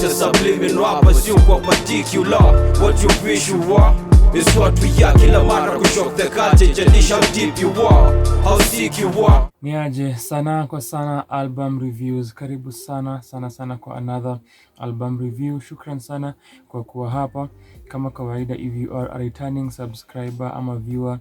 a subliminal, pursue kwa particular. What you wish you are is what we are. Kila mara kushock the culture, jadisha how deep you are, how sick you are. Niaje sana kwa sana album reviews. Karibu sana kwa another album review. Shukran sana kwa kuwa hapa. Kama kawaida, if you are a returning subscriber ama viewer,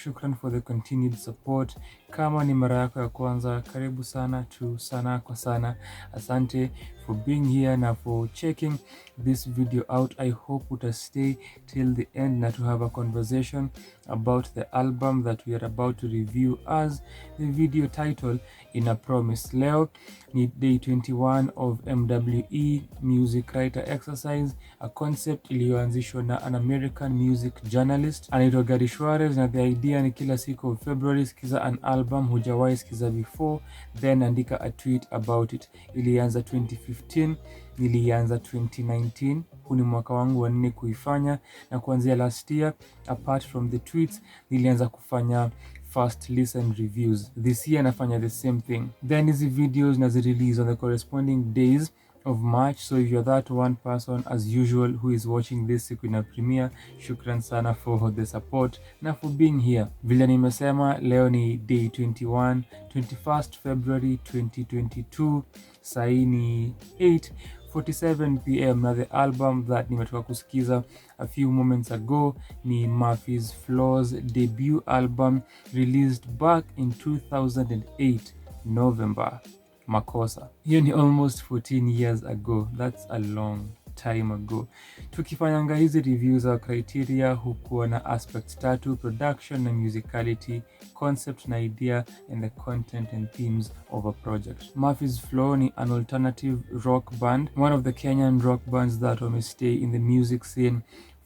shukran for the continued support. Kama ni mara yako ya kwanza, karibu sana tu sana kwa sana. Asante for being here na for checking this video out. I hope uta stay till the end na to have a conversation about the album that we are about to review as the video title in a promise. Leo ni day 21 of MWE music writer exercise, a concept iliyoanzishwa na an American music journalist anaitwa Gary Suarez, na the idea ni kila siku of February sikiza an album hujawahi sikiza before, then andika a tweet about it. Ilianza 2015, nilianza 2019. Huu ni mwaka wangu wa 4 kuifanya, na kuanzia last year, apart from the tweets, nilianza kufanya first listen reviews. This year nafanya the same thing. Then hizi videos nazi release on the corresponding days of March. So if you're that one person as usual who is watching this siku ina premiere, shukran sana for the support na for being here. Vile nimesema, leo ni day 21, 21st February 2022. Sahi ni 8:47 PM na the album that nimetoka kusikiza a few moments ago ni Murfy's fLaw's debut album released back in 2008 November, Makosa. Hiyo ni almost 14 years ago. That's a long time ago. Tukifanyanga hizi reviews, our criteria hukuwa na aspects tatu: production na musicality, concept na idea, and the content and themes of a project. Murfy's fLaw ni an alternative rock band, one of the Kenyan rock bands that stay in the music scene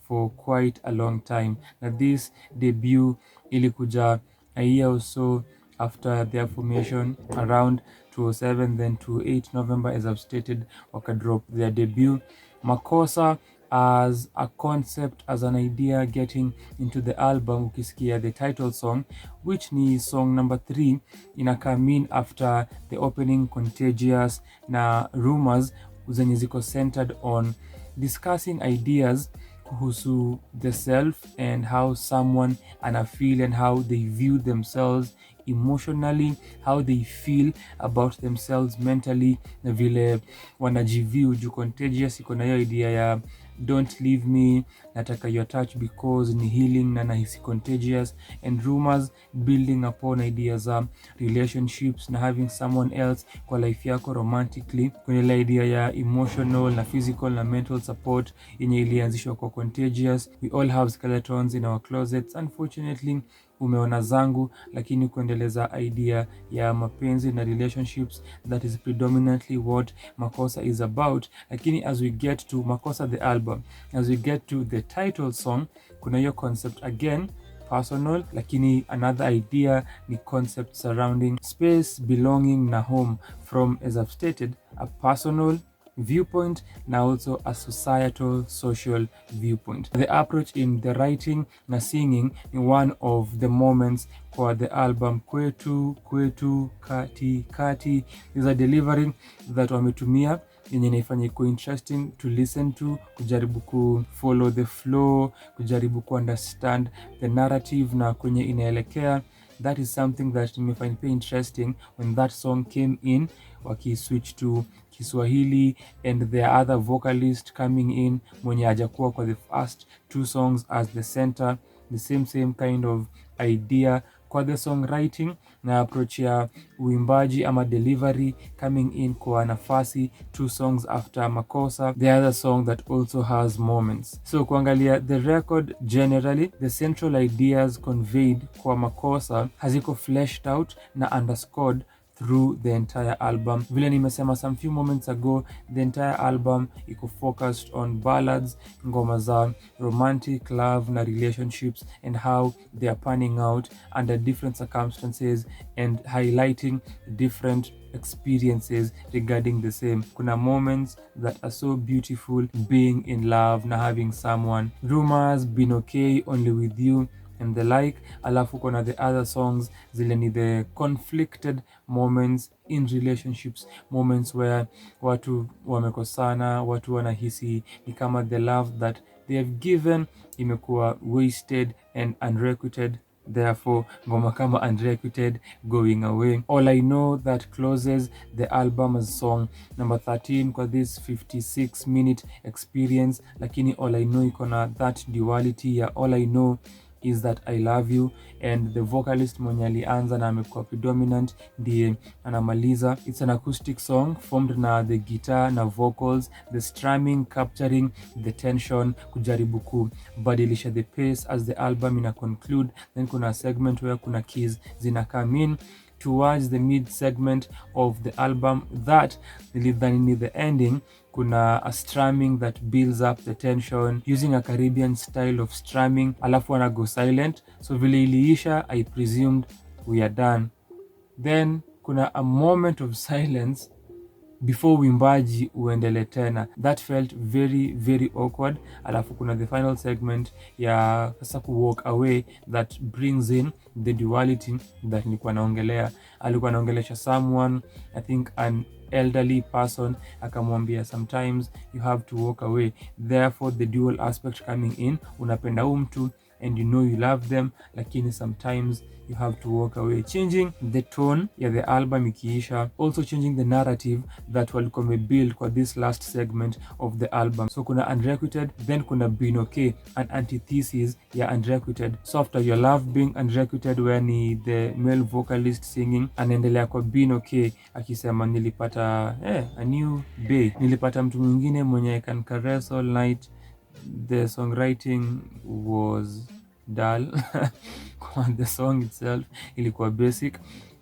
for quite a long time. Now this debut ilikuja a year or so after their formation, around 2007, then 2008 November, as I've stated, wakadrop their debut. Makosa as a concept, as an idea, getting into the album, ukisikia the title song, which ni song number 3, come in after the opening Contagious na Rumors, zenye ziko centered on discussing ideas kuhusu the self and how someone anafeel and how they view themselves emotionally, how they feel about themselves mentally, na vile wanajiview. Juu Contagious iko na hiyo idea ya don't leave me, nataka your touch because ni healing na nahisi contagious, and Rumors building upon ideas za relationships na having someone else kwa life yako romantically, kwenye idea ya emotional na physical na mental support yenye ilianzishwa kwa Contagious. We all have skeletons in our closets. Unfortunately, umeona zangu, lakini kuendeleza idea ya mapenzi na relationships, that is predominantly what Makosa is about. Lakini as we get to Makosa the album, as we get to the title song, kuna hiyo concept again, personal, lakini another idea ni concept surrounding space, belonging na home, from, as I've stated, a personal viewpoint na also a societal social viewpoint. The approach in the writing na singing ni one of the moments kwa the album. Kwetu kati is a delivery that wametumia yenye naifanya iko interesting to listen to, kujaribu ku follow the flow, kujaribu ku understand the narrative na kwenye inaelekea. That is something that me find very interesting when that song came in, waki switch to Kiswahili, and there are other vocalists coming in mwenye hajakuwa kwa the first 2 songs as the center, the same kind of idea kwa the songwriting na approach ya uimbaji ama delivery coming in kwa nafasi 2 songs after Makosa, the other song that also has moments. So kuangalia the record generally, the central ideas conveyed kwa Makosa haziko fleshed out na underscored through the entire album. Vile nimesema some few moments ago, the entire album iko focused on ballads, ngoma za romantic love na relationships, and how they are panning out under different circumstances and highlighting different experiences regarding the same. Kuna moments that are so beautiful, being in love na having someone. Rumors, been okay, only with you, and the like. Alafu kuna the other songs zile ni the conflicted moments in relationships, moments where watu wamekosana, watu wanahisi ni kama the love that they have given imekuwa wasted and unrequited. Therefore, ngoma kama Unrequited, Going Away, All I Know, that closes the album as song number 13 kwa this 56-minute experience. Lakini All I Know iko na that duality ya All I Know is that I love you, and the vocalist mwenye alianza na amekuwa predominant ndiye anamaliza. It's an acoustic song formed na the guitar na vocals, the strumming capturing the tension, kujaribu kubadilisha the pace as the album ina conclude. Then kuna segment where kuna keys zina come in towards the mid segment of the album that nilidhani the ending. Kuna a strumming that builds up the tension using a Caribbean style of strumming, alafu wana go silent, so vile iliisha I presumed we are done. Then kuna a moment of silence before wimbaji uendele tena. That felt very very awkward. Alafu kuna the final segment ya sasa ku walk away that brings in the duality that nilikuwa naongelea. Alikuwa naongelesha someone, I think an elderly person, akamwambia sometimes you have to walk away. Therefore the dual aspect coming in, unapenda mtu and you know you love them, lakini sometimes you have to walk away, changing the tone ya the album ikiisha, also changing the narrative that walikuwa wamebuild kwa this last segment of the album. So kuna Unrequited, then kuna Been Okay, an antithesis ya Unrequited. So after Your Love being Unrequited, where ni the male vocalist singing, anaendelea kwa Been Okay akisema nilipata a new bae, nilipata mtu mwingine mwenye I can caress all night. The songwriting was dull. The song itself ilikuwa basic,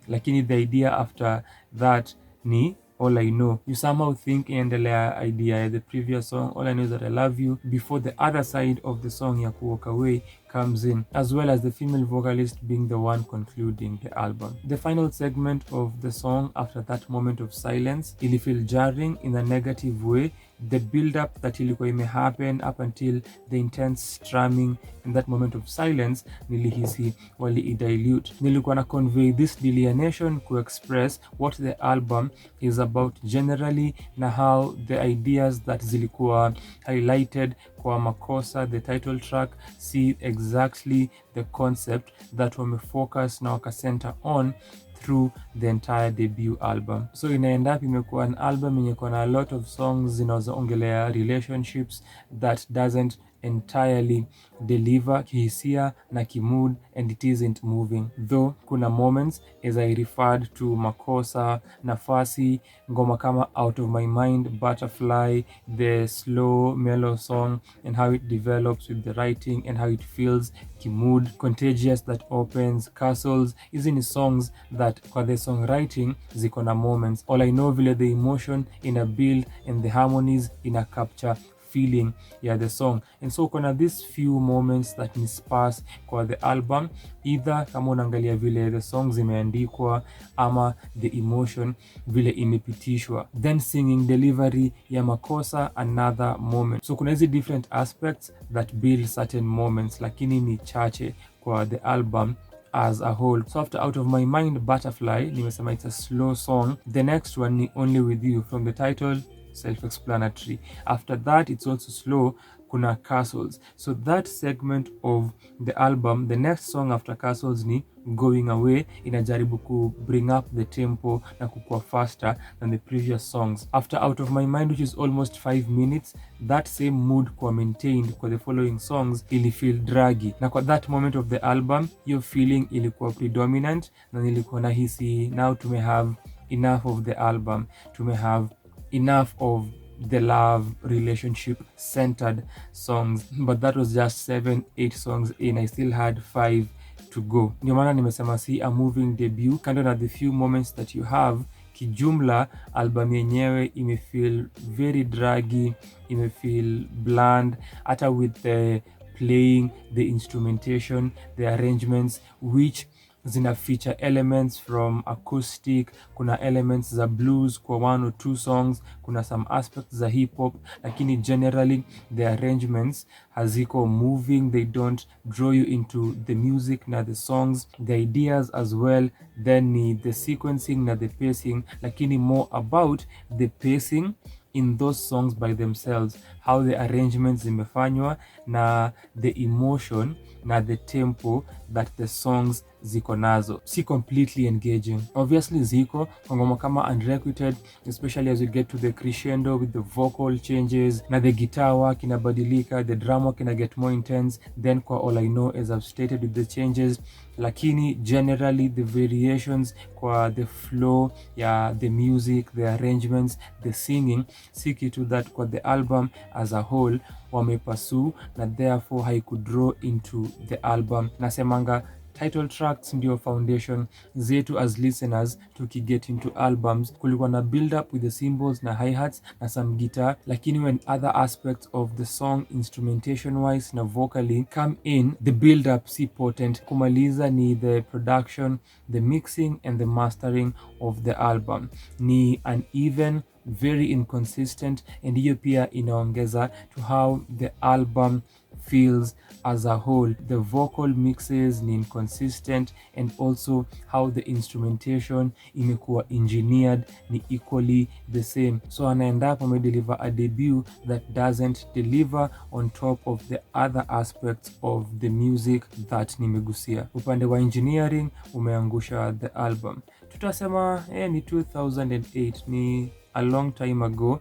lakini the idea after that ni All I Know. You somehow think endelea idea ya the previous song, All I Know is that I love you, before the other side of the song ya Walk Away comes in, as well as the female vocalist being the one concluding the album. The final segment of the song after that moment of silence ili feel jarring in a negative way. The build-up that ilikuwa ime happen up until the intense strumming in that moment of silence, nilihisi wali dilute. Nilikuwa na convey this delineation ku express what the album is about generally, na how the ideas that zilikuwa highlighted kwa Makosa, the title track, see exactly the concept that wamefocus na wakacenter on through the entire debut album. So inaenda up imekuwa an album yenye kuna a lot of songs zinazoongelea relationships that doesn't entirely deliver kihisia na kimood, and it isn't moving. Though kuna moments, as I referred to Makosa, Nafasi, ngoma kama Out of My Mind, Butterfly, the slow mellow song and how it develops with the writing and how it feels kimood, Contagious that opens, Castles. Hizi ni songs that kwa the songwriting ziko na moments. All I Know vile the emotion in a build and the harmonies in a capture feeling ya the song. And so kuna these few moments that ni sparse kwa the album, either kama unaangalia vile the songs zimeandikwa ama the emotion vile imepitishwa. Then singing delivery ya Makosa, another moment. So kuna hizi different aspects that build certain moments, lakini ni chache kwa the album as a whole. So after Out of My Mind, Butterfly, nimesema it's a slow song. The next one ni Only With You, from the title self-explanatory. After that it's also slow, kuna Castles. So that segment of the album, the next song after Castles ni Going Away, inajaribu ku bring up the tempo na kukua faster than the previous songs. After Out of My Mind, which is almost 5 minutes, that same mood kwa maintained kwa the following songs ili feel draggy, na kwa that moment of the album your feeling ilikuwa predominant, na nilikuwa nahisi now tume have enough of the album, tume have enough of the love relationship centered songs. But that was just 7-8 songs in, I still had 5 to go. Ndio maana nimesema si a moving debut. Kando na the few moments that you have, kijumla album yenyewe imefeel very draggy, imefeel bland, hata with the playing, the instrumentation, the arrangements, which zina feature elements from acoustic, kuna elements za blues kwa 1 or 2 songs, kuna some aspects za hip hop, lakini generally the arrangements haziko moving, they don't draw you into the music na the songs, the ideas as well, then ni the sequencing na the pacing, lakini more about the pacing in those songs by themselves, how the arrangements zimefanywa na the emotion na the tempo that the songs ziko nazo. Si completely engaging, obviously ziko kwa ngoma kama Unrequited, especially as you get to the crescendo with the vocal changes na the guitar work inabadilika, the drum work ina get more intense, then kwa All I Know as I've stated with the changes, lakini generally the variations kwa the flow ya the music, the arrangements, the singing, si kitu that kwa the album as a whole wamepursue na therefore haikudraw into the album. Nasemanga title tracks ndio foundation zetu as listeners. Tukiget into albums kulikuwa na build up with the cymbals na hi-hats na some guitar, lakini when other aspects of the song instrumentation wise na vocally come in, the build up si potent. Kumaliza ni the production, the mixing and the mastering of the album ni uneven, very inconsistent, and hiyo pia inaongeza to how the album feels as a whole. The vocal mixes ni inconsistent, and also how the instrumentation imekuwa engineered ni equally the same. So anaenda up deliver a debut that doesn't deliver on top of the other aspects of the music that nimegusia. Upande wa engineering umeangusha the album. Tutasema ni 2008, ni a long time ago.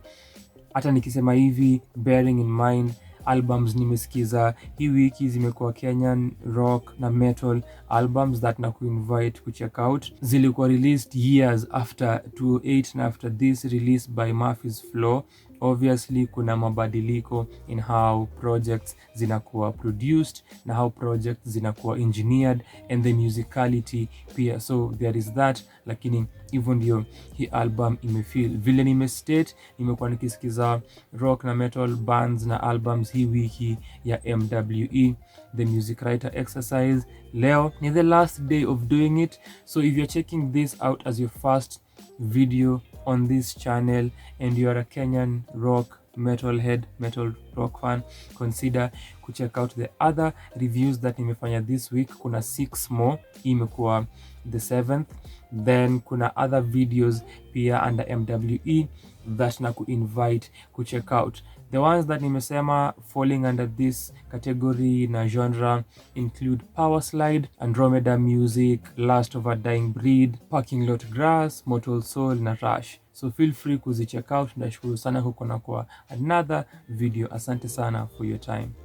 Hata nikisema hivi, bearing in mind albums nimesikiza hii wiki zimekuwa Kenyan rock na metal albums that na kuinvite kucheck out. Zilikuwa released years after 2008 na after this release by Murfy's fLaw. Obviously kuna mabadiliko in how projects zinakuwa produced na how projects zinakuwa engineered and the musicality pia, so there is that. Lakini hivyo ndio hii album imefeel. Vile nimestate, nimekuwa nikisikiza rock na metal bands na albums hii wiki ya MWE, the music writer exercise. Leo ni the last day of doing it, so if you're checking this out as your first video on this channel and you are a Kenyan rock metalhead, metal rock fan, consider kucheck out the other reviews that nimefanya this week. Kuna 6 more, imekuwa the 7th. Then kuna other videos pia under MWE that na kuinvite kucheck out. The ones that nimesema falling under this category na genre include Power Slide, Andromeda Music, Last of a Dying Breed, Parking Lot Grass, Mortal Soul na Rush. So feel free kuzicheck out. Nashukuru sana huko na kwa another video. Asante sana for your time.